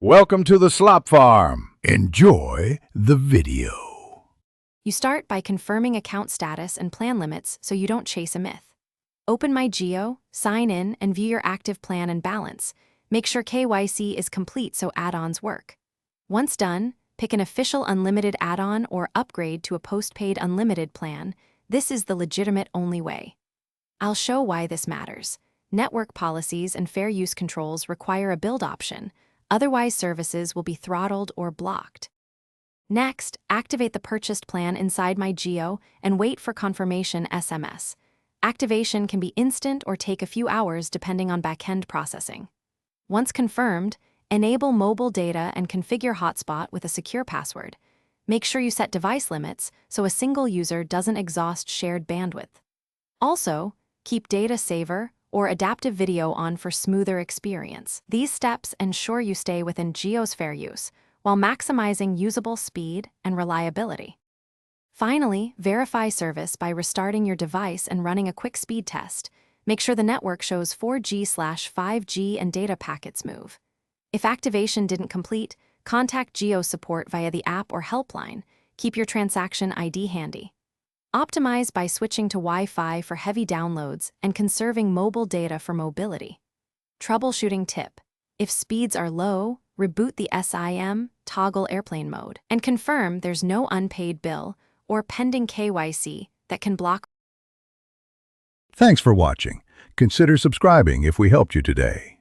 Welcome to the Slop Farm. Enjoy the video. You start by confirming account status and plan limits so you don't chase a myth. Open My Geo, sign in, and view your active plan and balance. Make sure KYC is complete so add-ons work. Once done, pick an official unlimited add-on or upgrade to a postpaid unlimited plan. This is the legitimate only way. I'll show why this matters. Network policies and fair use controls require a build option. Otherwise, services will be throttled or blocked. Next, activate the purchased plan inside My Geo and wait for confirmation SMS. Activation can be instant or take a few hours depending on backend processing. Once confirmed, enable mobile data and configure hotspot with a secure password. Make sure you set device limits so a single user doesn't exhaust shared bandwidth. Also, keep data saver or adaptive video on for smoother experience. These steps ensure you stay within Geo's fair use, while maximizing usable speed and reliability. Finally, verify service by restarting your device and running a quick speed test. Make sure the network shows 4G/5G and data packets move. If activation didn't complete, contact Geo support via the app or helpline. Keep your transaction ID handy. Optimize by switching to Wi-Fi for heavy downloads and conserving mobile data for mobility. Troubleshooting tip: if speeds are low, reboot the SIM, toggle airplane mode, and confirm there's no unpaid bill or pending KYC that can block. Thanks for watching. Consider subscribing if we helped you today.